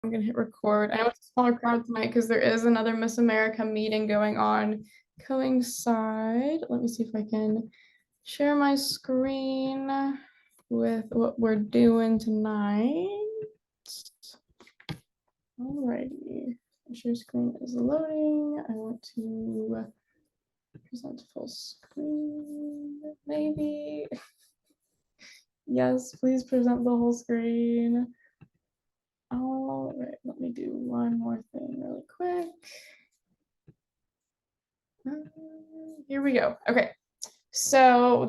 I'm gonna hit record. I know it's a smaller crowd tonight because there is another Miss America meeting going on coincide. Let me see if I can share my screen with what we're doing tonight. Alrighty. Share screen is loading. I want to present full screen, maybe. Yes, please present the whole screen. All right, let me do one more thing really quick. Here we go. Okay, so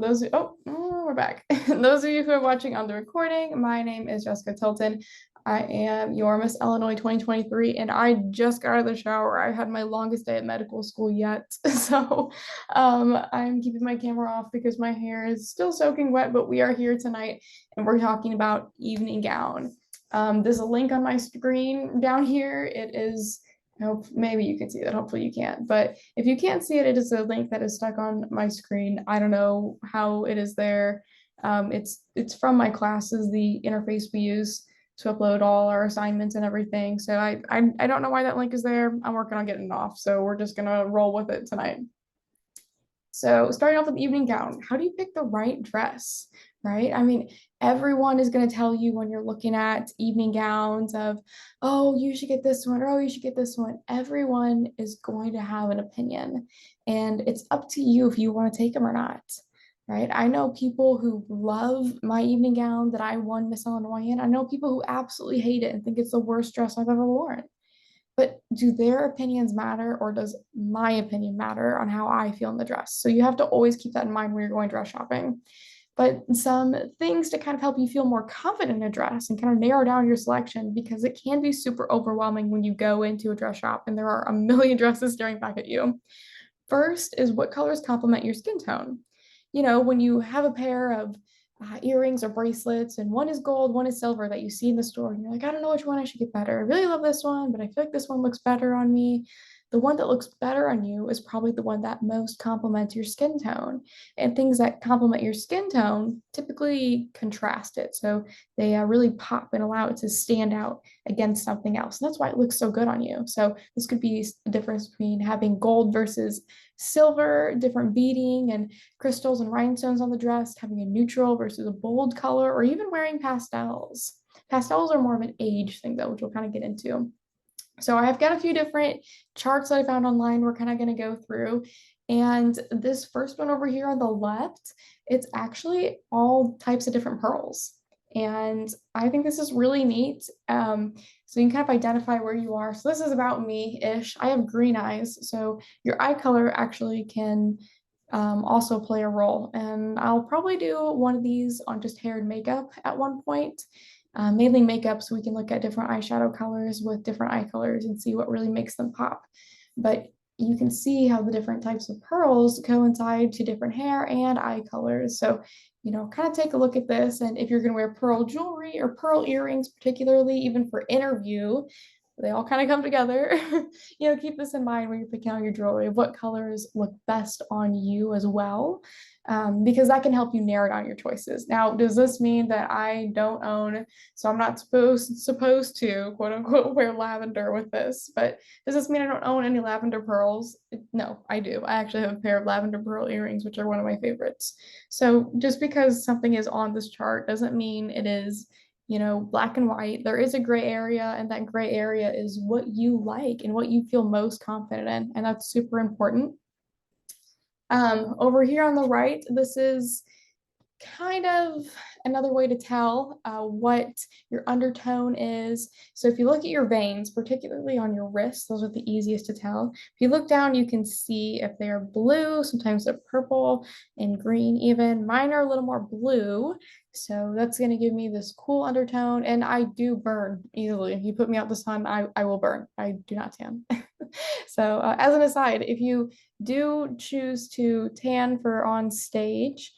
we're back. Those of you who are watching on the recording, my name is Jessica Tilton. I am your Miss Illinois 2023, and I just got out of the shower. I had my longest day at medical school yet, so I'm keeping my camera off because my hair is still soaking wet, but we are here tonight, and we're talking about evening gown. There's a link on my screen down here. It is, I hope maybe you can see that. Hopefully you can. But if you can't see it, it is a link that is stuck on my screen. I don't know how it is there. It's from my classes, the interface we use to upload all our assignments and everything. So I don't know why that link is there. I'm working on getting it off. So we're just gonna roll with it tonight. So starting off with evening gown, how do you pick the right dress, right? I mean, everyone is going to tell you when you're looking at evening gowns of, oh, you should get this one, or oh, you should get this one. Everyone is going to have an opinion, and it's up to you if you want to take them or not, right? I know people who love my evening gown that I won Miss Illinois in. I know people who absolutely hate it and think it's the worst dress I've ever worn. But do their opinions matter, or does my opinion matter on how I feel in the dress? So you have to always keep that in mind when you're going dress shopping. But some things to kind of help you feel more confident in a dress and kind of narrow down your selection, because it can be super overwhelming when you go into a dress shop and there are a million dresses staring back at you. First is what colors complement your skin tone. You know, when you have a pair of earrings or bracelets, and one is gold, one is silver that you see in the store, and you're like, I don't know which one I should get better. I really love this one, but I feel like this one looks better on me. The one that looks better on you is probably the one that most complements your skin tone. And things that complement your skin tone typically contrast it. So they really pop and allow it to stand out against something else. And that's why it looks so good on you. So this could be the difference between having gold versus silver, different beading and crystals and rhinestones on the dress, having a neutral versus a bold color, or even wearing pastels. Pastels are more of an age thing, though, which we'll kind of get into. So I've got a few different charts that I found online we're kind of going to go through. And this first one over here on the left, it's actually all types of different pearls. And I think this is really neat. So you can kind of identify where you are. So this is about me-ish. I have green eyes. So your eye color actually can also play a role. And I'll probably do one of these on just hair and makeup at one point. Mainly makeup, so we can look at different eyeshadow colors with different eye colors and see what really makes them pop. But you can see how the different types of pearls coincide to different hair and eye colors. So, you know, kind of take a look at this. And if you're going to wear pearl jewelry or pearl earrings, particularly even for interview, they all kind of come together. You know, keep this in mind when you're picking out your jewelry, what colors look best on you as well, because that can help you narrow down your choices. Now, does this mean that I don't own, so I'm not supposed to quote unquote wear lavender with this, but does this mean I don't own any lavender pearls? No, I do. I actually have a pair of lavender pearl earrings, which are one of my favorites. So just because something is on this chart doesn't mean it is, you know, black and white. There is a gray area, and that gray area is what you like and what you feel most confident in. And that's super important. Over here on the right, this is kind of another way to tell what your undertone is. So if you look at your veins, particularly on your wrists, those are the easiest to tell. If you look down, you can see if they're blue, sometimes they're purple and green even. Mine are a little more blue. So that's going to give me this cool undertone. And I do burn easily. If you put me out the sun, I will burn. I do not tan. So as an aside, if you do choose to tan for on stage,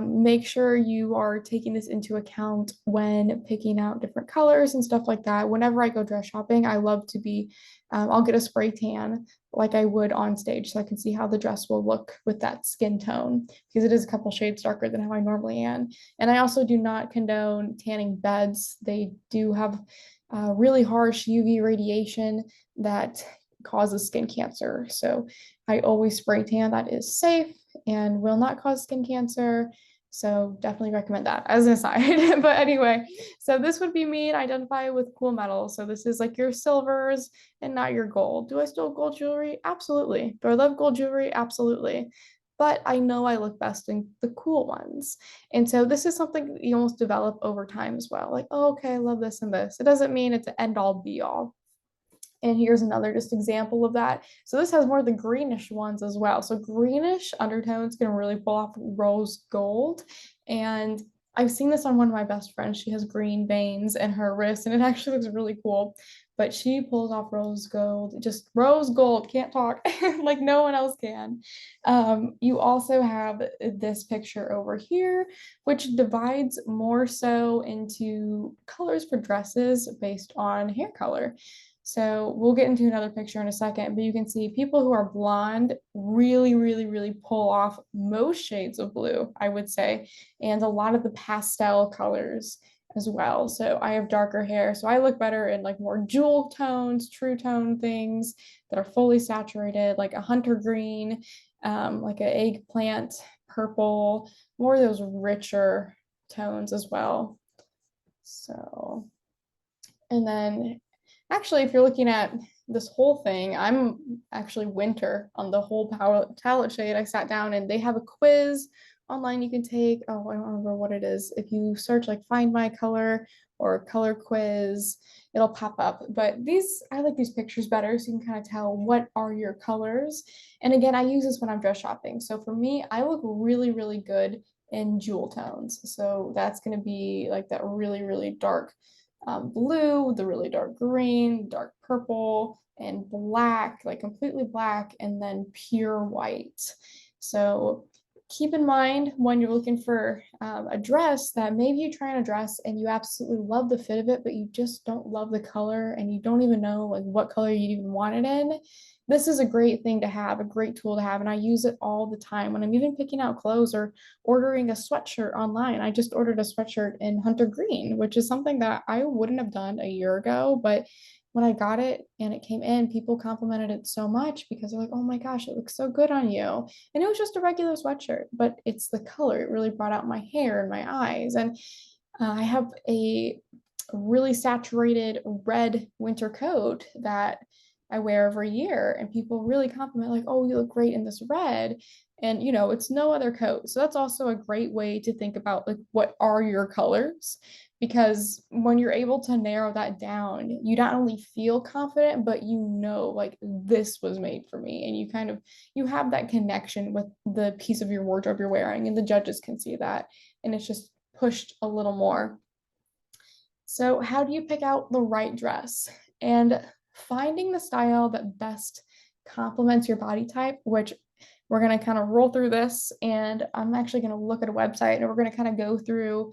make sure you are taking this into account when picking out different colors and stuff like that. Whenever I go dress shopping, I love to be, I'll get a spray tan like I would on stage so I can see how the dress will look with that skin tone, because it is a couple shades darker than how I normally am. And I also do not condone tanning beds. They do have really harsh UV radiation that causes skin cancer. So I always spray tan. That is safe and will not cause skin cancer. So definitely recommend that as an aside. But anyway, so this would be me and identify with cool metals. So this is like your silvers and not your gold. Do I still have gold jewelry? Absolutely. Do I love gold jewelry? Absolutely. But I know I look best in the cool ones. And so this is something that you almost develop over time as well. Like, oh, okay, I love this and this. It doesn't mean it's an end all be all. And here's another just example of that. So this has more of the greenish ones as well. So greenish undertones can really pull off rose gold. And I've seen this on one of my best friends. She has green veins in her wrist, and it actually looks really cool. But she pulls off rose gold, just rose gold, can't talk like no one else can. You also have this picture over here, which divides more so into colors for dresses based on hair color. So we'll get into another picture in a second, but you can see people who are blonde really, really, really pull off most shades of blue, I would say, and a lot of the pastel colors as well. So I have darker hair, so I look better in like more jewel tones, true tone things that are fully saturated, like a hunter green, like an eggplant purple, more of those richer tones as well. So, and then actually, if you're looking at this whole thing, I'm actually winter on the whole palette shade. I sat down and they have a quiz online you can take. Oh, I don't remember what it is. If you search like find my color or color quiz, it'll pop up. But these, I like these pictures better so you can kind of tell what are your colors. And again, I use this when I'm dress shopping. So for me, I look really, really good in jewel tones. So that's going to be like that really, really dark blue, the really dark green, dark purple, and black, like completely black, and then pure white. So keep in mind when you're looking for a dress that maybe you try on a dress and you absolutely love the fit of it, but you just don't love the color and you don't even know like what color you even want it in. This is a great thing to have, a great tool to have, and I use it all the time when I'm even picking out clothes or ordering a sweatshirt online. I just ordered a sweatshirt in hunter green, which is something that I wouldn't have done a year ago, but when I got it and it came in, people complimented it so much because they're like, "Oh my gosh, it looks so good on you." And it was just a regular sweatshirt, but it's the color. It really brought out my hair and my eyes. And I have a really saturated red winter coat that I wear every year, and people really compliment, like, oh, you look great in this red. And it's no other coat. So that's also a great way to think about like what are your colors? Because when you're able to narrow that down, you not only feel confident, but like this was made for me. And you have that connection with the piece of your wardrobe you're wearing, and the judges can see that. And it's just pushed a little more. So, how do you pick out the right dress? And finding the style that best complements your body type, which we're going to kind of roll through this. And I'm actually going to look at a website and we're going to kind of go through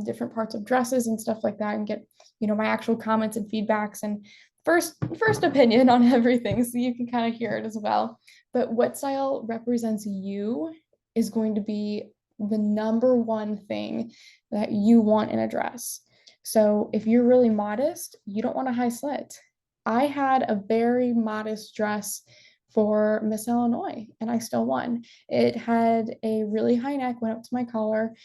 different parts of dresses and stuff like that and get, my actual comments and feedbacks and first opinion on everything so you can kind of hear it as well. But what style represents you is going to be the number one thing that you want in a dress. So if you're really modest, you don't want a high slit. I had a very modest dress for Miss Illinois and I still won. It had a really high neck, went up to my collar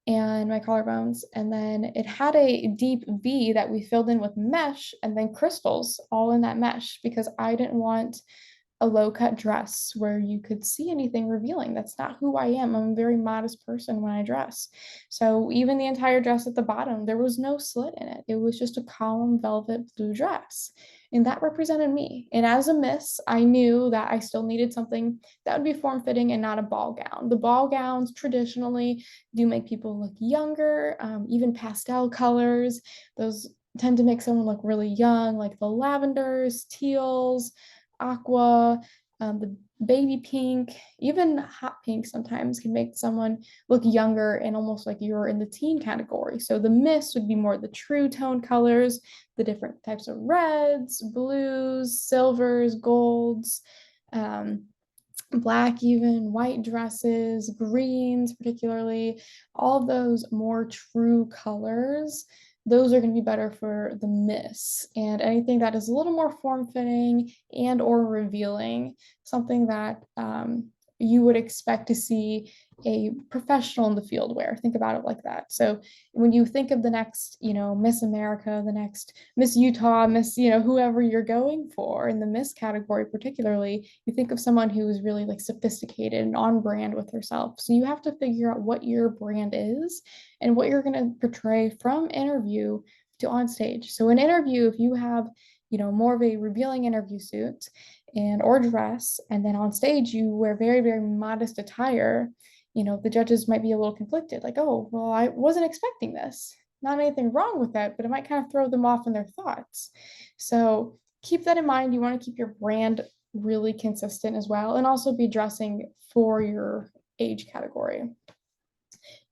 and my collarbones, and then it had a deep V that we filled in with mesh and then crystals all in that mesh because I didn't want a low cut dress where you could see anything revealing. That's not who I am. I'm a very modest person when I dress. So even the entire dress at the bottom, there was no slit in it. It was just a column velvet blue dress. And that represented me. And as a miss, I knew that I still needed something that would be form fitting and not a ball gown. The ball gowns traditionally do make people look younger, even pastel colors. Those tend to make someone look really young, like the lavenders, teals, aqua, the baby pink, even hot pink sometimes can make someone look younger and almost like you're in the teen category. So the mist would be more the true tone colors, the different types of reds, blues, silvers, golds, black, even white dresses, greens, particularly, all of those more true colors those are going to be better for the miss. And anything that is a little more form-fitting and or revealing, something that you would expect to see a professional in the field wear. Think about it like that. So when you think of the next, Miss America, the next Miss Utah, Miss, whoever you're going for in the Miss category, particularly, you think of someone who is really like sophisticated and on brand with herself. So you have to figure out what your brand is and what you're going to portray from interview to on stage. So an interview, if you have, more of a revealing interview suit and or dress, and then on stage you wear very, very modest attire, the judges might be a little conflicted, like, oh, well, I wasn't expecting this. Not anything wrong with that, but it might kind of throw them off in their thoughts. So keep that in mind. You want to keep your brand really consistent as well, and also be dressing for your age category.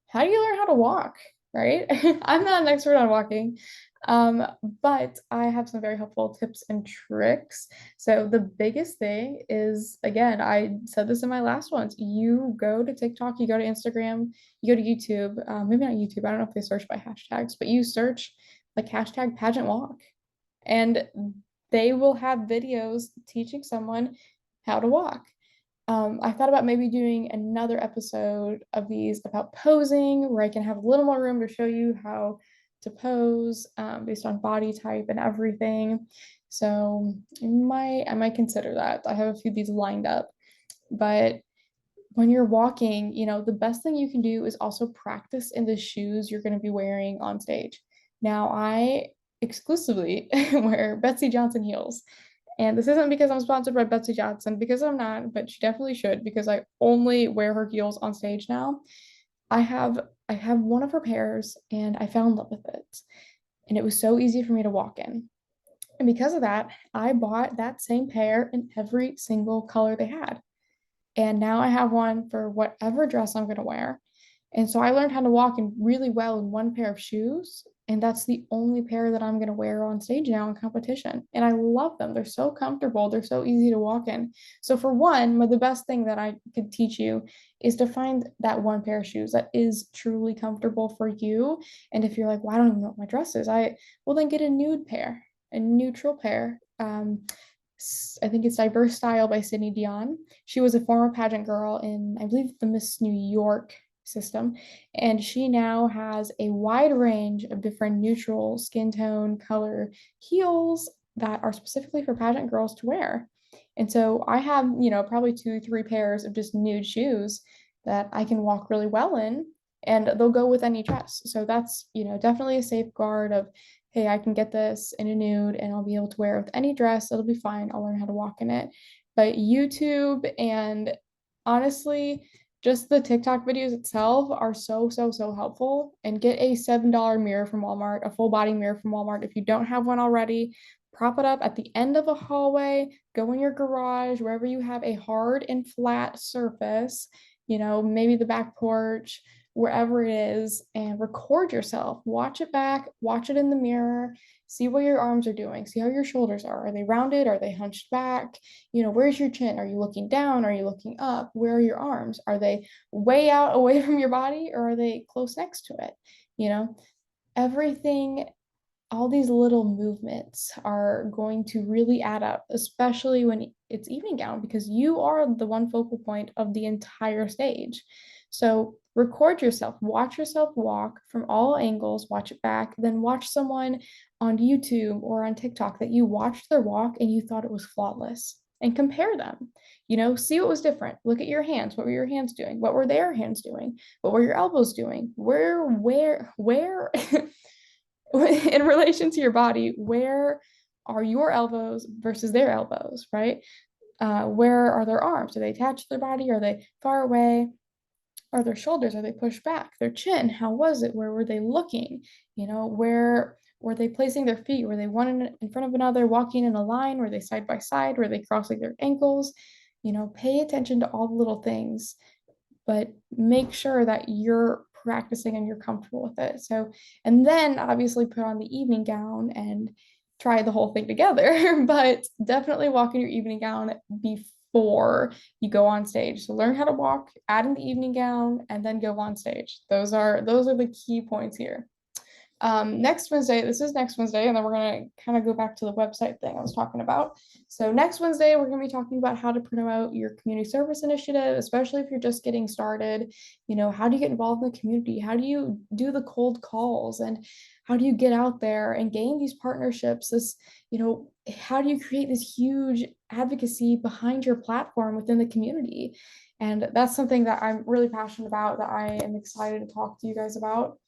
How do you learn how to walk, right? I'm not an expert on walking, but I have some very helpful tips and tricks. So the biggest thing is, again, I said this in my last ones, you go to TikTok, you go to Instagram, you go to YouTube, maybe not YouTube, I don't know if they search by hashtags, but you search like hashtag pageant walk, and they will have videos teaching someone how to walk. I thought about maybe doing another episode of these about posing, where I can have a little more room to show you how to pose based on body type and everything. So I might consider that. I have a few of these lined up. But when you're walking, the best thing you can do is also practice in the shoes you're going to be wearing on stage. Now, I exclusively wear Betsey Johnson heels. And this isn't because I'm sponsored by Betsey Johnson, because I'm not, but she definitely should, because I only wear her heels on stage now. I have one of her pairs and I fell in love with it. And it was so easy for me to walk in. And because of that, I bought that same pair in every single color they had. And now I have one for whatever dress I'm going to wear. And so I learned how to walk in really well in one pair of shoes. And that's the only pair that I'm going to wear on stage now in competition. And I love them. They're so comfortable. They're so easy to walk in. So for one, the best thing that I could teach you is to find that one pair of shoes that is truly comfortable for you. And if you're like, well, I don't even know what my dress is, well, then get a nude pair, a neutral pair. I think it's Diverse Style by Sydney Dion. She was a former pageant girl in, I believe, the Miss New York system, and she now has a wide range of different neutral skin tone color heels that are specifically for pageant girls to wear. And so I have, probably 2, 3 pairs of just nude shoes that I can walk really well in, and they'll go with any dress. So that's, definitely a safeguard of, hey, I can get this in a nude and I'll be able to wear it with any dress. It'll be fine. I'll learn how to walk in it. But YouTube and honestly, just the TikTok videos itself are so, so, so helpful. And get a $7 mirror from Walmart, a full body mirror from Walmart. If you don't have one already, prop it up at the end of a hallway, go in your garage, wherever you have a hard and flat surface, maybe the back porch, wherever it is, and record yourself. Watch it back, watch it in the mirror, see what your arms are doing, see how your shoulders are. Are they rounded? Are they hunched back? Where's your chin? Are you looking down? Are you looking up? Where are your arms? Are they way out away from your body, or are they close next to it? Everything, all these little movements are going to really add up, especially when it's evening gown, because you are the one focal point of the entire stage. So record yourself, watch yourself walk from all angles, watch it back, then watch someone on YouTube or on TikTok that you watched their walk and you thought it was flawless, and compare them. See what was different. Look at your hands. What were your hands doing? What were their hands doing? What were your elbows doing? Where in relation to your body, where are your elbows versus their elbows, right? Where are their arms? Do they attach to their body? Are they far away? Are their shoulders? Are they pushed back? Their chin, how was it? Where were they looking? Where were they placing their feet? Were they one in front of another, walking in a line? Were they side by side? Were they crossing their ankles? Pay attention to all the little things, but make sure that you're practicing and you're comfortable with it. So, and then obviously put on the evening gown and try the whole thing together, but definitely walk in your evening gown before you go on stage. So learn how to walk, add in the evening gown, and then go on stage. Those are the key points here. Next Wednesday, this is next Wednesday, and then we're going to kind of go back to the website thing I was talking about. So next Wednesday, we're going to be talking about how to promote your community service initiative, especially if you're just getting started. You know, how do you get involved in the community? How do you do the cold calls? And how do you get out there and gain these partnerships? How do you create this huge advocacy behind your platform within the community? And that's something that I'm really passionate about, that I am excited to talk to you guys about.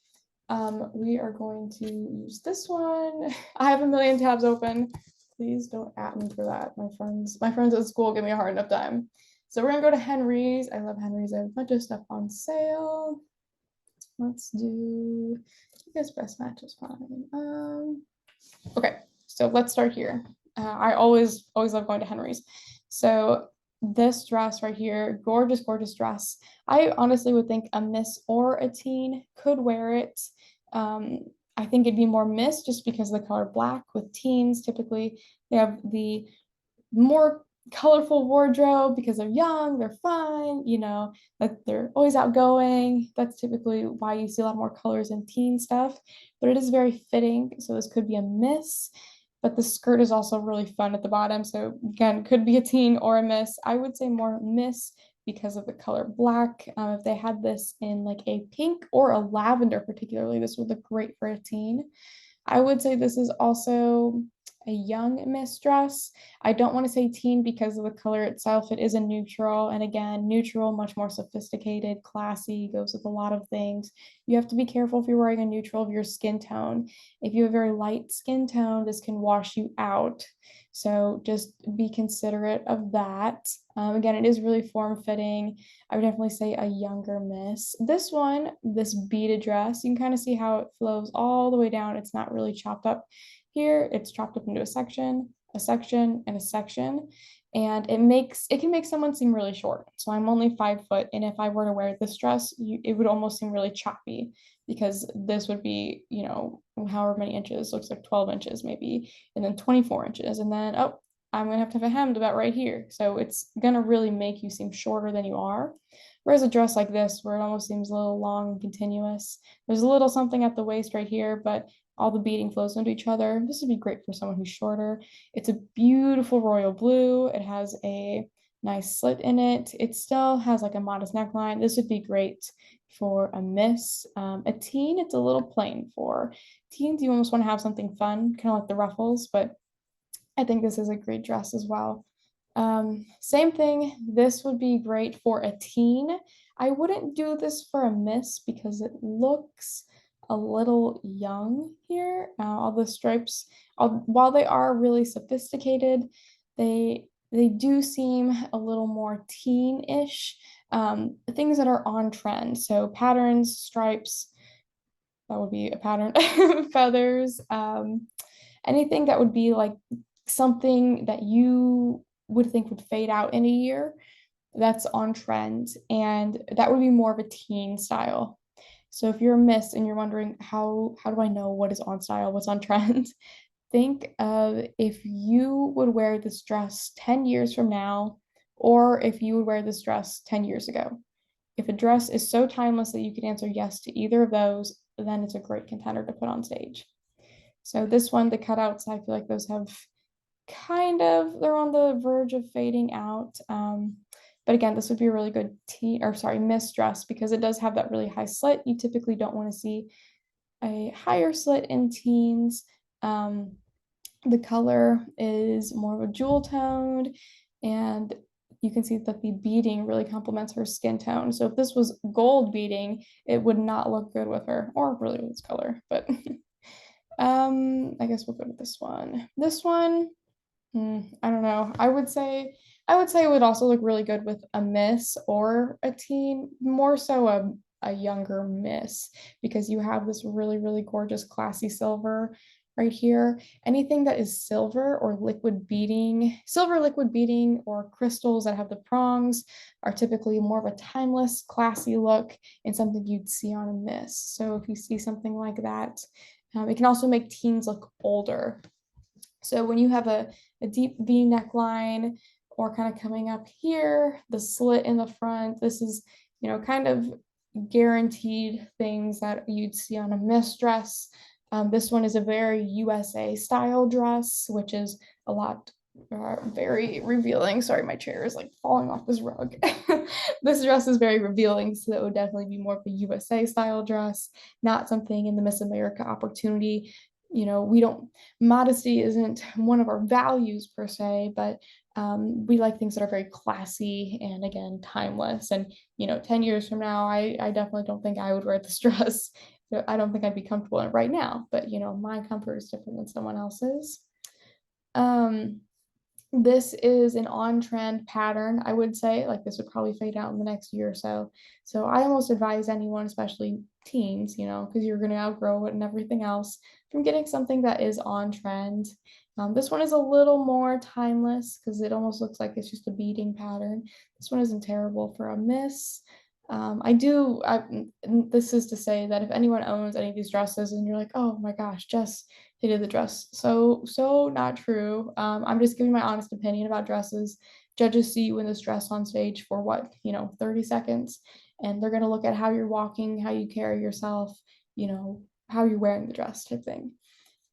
We are going to use this one. I have a million tabs open. Please don't at me for that. My friends at school give me a hard enough time. So we're gonna go to Henry's. I love Henry's. I have a bunch of stuff on sale. Let's do, I guess best match is fine. Okay, so let's start here. I always love going to Henry's. So this dress right here, gorgeous, gorgeous dress. I honestly would think a miss or a teen could wear it. I think it'd be more miss just because of the color black. With teens, typically they have the more colorful wardrobe because they're young, they're fun, like they're always outgoing. That's typically why you see a lot more colors in teen stuff, but it is very fitting. So this could be a miss, but the skirt is also really fun at the bottom. So again, could be a teen or a miss. I would say more miss because of the color black. If they had this in like a pink or a lavender, particularly, this would look great for a teen. I would say this is also a young miss dress. I don't want to say teen because of the color itself. It is a neutral. And again, neutral, much more sophisticated, classy, goes with a lot of things. You have to be careful if you're wearing a neutral of your skin tone. If you have a very light skin tone, this can wash you out. So just be considerate of that. Again, it is really form-fitting. I would definitely say a younger miss. This one, this beaded dress, you can kind of see how it flows all the way down. It's not really chopped up here. It's chopped up into a section, and a section. And it can make someone seem really short. So I'm only 5 foot. And if I were to wear this dress, it would almost seem really choppy because this would be, however many inches, looks like 12 inches maybe, and then 24 inches. And then, oh, I'm gonna have to have a hemmed about right here. So it's gonna really make you seem shorter than you are. Whereas a dress like this, where it almost seems a little long and continuous, there's a little something at the waist right here, but all the beading flows into each other. This would be great for someone who's shorter. It's a beautiful royal blue. It has a nice slit in it. It still has like a modest neckline. This would be great for a miss. A teen, it's a little plain for teens. You almost want to have something fun, kind of like the ruffles, but I think this is a great dress as well. Same thing, this would be great for a teen. I wouldn't do this for a miss because it looks a little young here. All the stripes, while they are really sophisticated, they do seem a little more teen-ish. Things that are on trend, so patterns, stripes, that would be a pattern, feathers, anything that would be like something that you would think would fade out in a year, that's on trend, and that would be more of a teen style. So if you're a miss and you're wondering how do I know what is on style, what's on trend, think of if you would wear this dress 10 years from now, or if you would wear this dress 10 years ago. If a dress is so timeless that you could answer yes to either of those, then it's a great contender to put on stage. So this one, the cutouts, I feel like those have they're on the verge of fading out. But again, this would be a really good miss dress because it does have that really high slit. You typically don't want to see a higher slit in teens. The color is more of a jewel toned, and you can see that the beading really complements her skin tone. So if this was gold beading, it would not look good with her, or really with its color. But I guess we'll go to this one. This one, I don't know. I would say it would also look really good with a miss or a teen, more so a younger miss, because you have this really, really gorgeous classy silver right here. Anything that is silver or liquid beading, silver liquid beading or crystals that have the prongs are typically more of a timeless, classy look and something you'd see on a miss. So if you see something like that, it can also make teens look older. So when you have a deep V neckline or kind of coming up here, the slit in the front, this is, kind of guaranteed things that you'd see on a miss dress. This one is a very USA style dress, which is a lot very revealing. Sorry, my chair is like falling off this rug. This dress is very revealing, so it would definitely be more of a USA style dress, not something in the Miss America opportunity. You know, we don't, modesty isn't one of our values per se, but we like things that are very classy and again, timeless. And, you know, 10 years from now, I definitely don't think I would wear this dress. I don't think I'd be comfortable in it right now, but you know, my comfort is different than someone else's. Um, this is an on-trend pattern, I would say. Like this would probably fade out in the next year or so. So I almost advise anyone, especially teens, you know, because you're going to outgrow it and everything else, from getting something that is on trend. This one is a little more timeless because it almost looks like it's just a beading pattern. This one isn't terrible for a miss. This is to say that if anyone owns any of these dresses and you're like, oh my gosh, Jess, they did the dress. So not true. I'm just giving my honest opinion about dresses. Judges see you in this dress on stage for what, you know, 30 seconds, and they're going to look at how you're walking, how you carry yourself, you know, how you're wearing the dress type thing.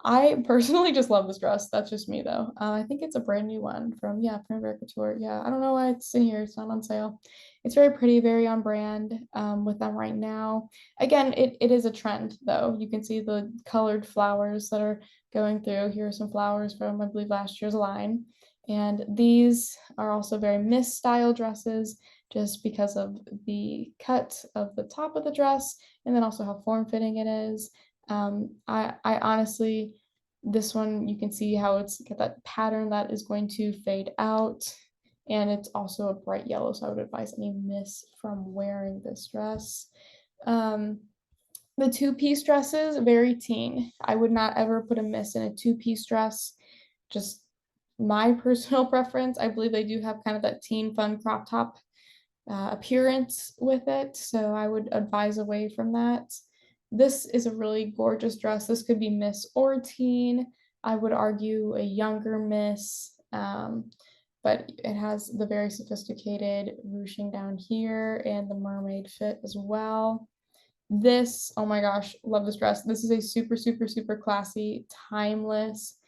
I personally just love this dress. That's just me though. I think it's a brand new one from, yeah, Print Couture. Yeah, I don't know why it's in here. It's not on sale. It's very pretty, very on brand with them right now. Again, it is a trend though. You can see the colored flowers that are going through. Here are some flowers from, I believe, last year's line. And these are also very Miss style dresses just because of the cut of the top of the dress and then also how form-fitting it is. I honestly, this one, you can see how it's got that pattern that is going to fade out. And it's also a bright yellow, so I would advise any miss from wearing this dress. The two-piece dresses, very teen. I would not ever put a miss in a two-piece dress. Just my personal preference. I believe they do have kind of that teen fun crop top appearance with it, so I would advise away from that. This is a really gorgeous dress. This could be Miss or teen. I would argue a younger Miss, but it has the very sophisticated ruching down here and the mermaid fit as well. This, oh my gosh, love this dress. This is a super, super, super classy, timeless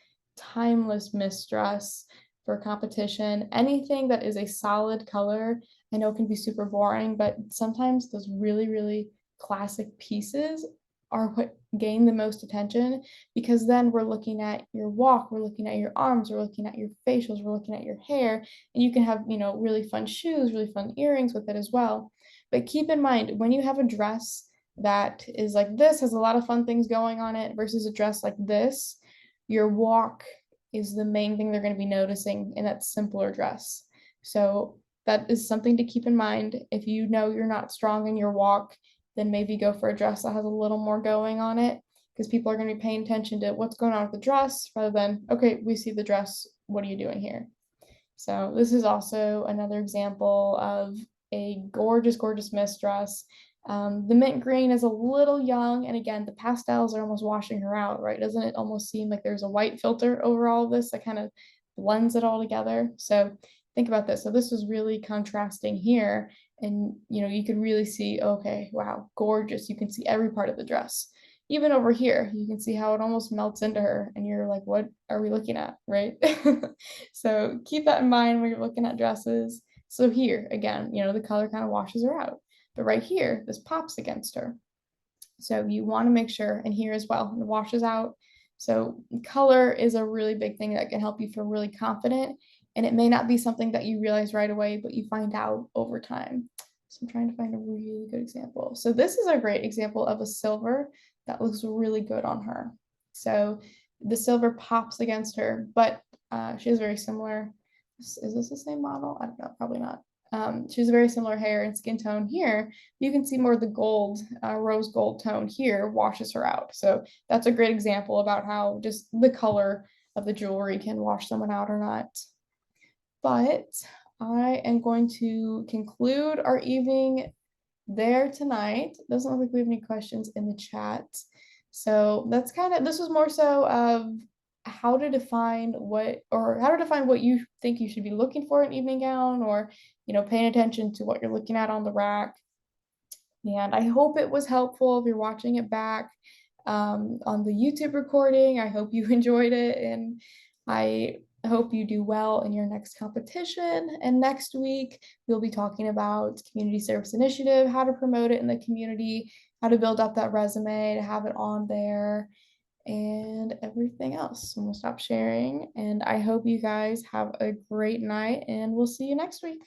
Miss dress for competition. Anything that is a solid color, I know can be super boring, but sometimes those really, really classic pieces are what gain the most attention because then we're looking at your walk, we're looking at your arms, we're looking at your facials, we're looking at your hair, and you can have, you know, really fun shoes, really fun earrings with it as well. But keep in mind, when you have a dress that is like this, has a lot of fun things going on it versus a dress like this, your walk is the main thing they're going to be noticing in that simpler dress. So that is something to keep in mind. If you know you're not strong in your walk, then maybe go for a dress that has a little more going on it because people are going to be paying attention to what's going on with the dress rather than, okay, we see the dress. What are you doing here? So this is also another example of a gorgeous, gorgeous Miss dress. The mint green is a little young, and again, the pastels are almost washing her out, right? Doesn't it almost seem like there's a white filter over all of this that kind of blends it all together? So think about this. So this was really contrasting here, and you know, you could really see, okay, wow, gorgeous. You can see every part of the dress. Even over here, you can see how it almost melts into her, and you're like, what are we looking at, right? So keep that in mind when you're looking at dresses. So here, again, you know, the color kind of washes her out. But right here, this pops against her. So you want to make sure, and here as well, it washes out. So color is a really big thing that can help you feel really confident. And it may not be something that you realize right away, but you find out over time. So I'm trying to find a really good example. So this is a great example of a silver that looks really good on her. So the silver pops against her, but she has very similar. Is this the same model? I don't know, probably not. She has very similar hair and skin tone here. You can see more of the gold, rose gold tone here washes her out. So that's a great example about how just the color of the jewelry can wash someone out or not. But I am going to conclude our evening there tonight. Doesn't look like we have any questions in the chat. So that's kind of, this was more so of how to define what you think you should be looking for in an evening gown, or, you know, paying attention to what you're looking at on the rack. And I hope it was helpful if you're watching it back. on the YouTube recording. I hope you enjoyed it, and I hope you do well in your next competition. And next week, we'll be talking about community service initiative, how to promote it in the community, how to build up that resume to have it on there, and everything else. I'm gonna stop sharing, and I hope you guys have a great night, and we'll see you next week.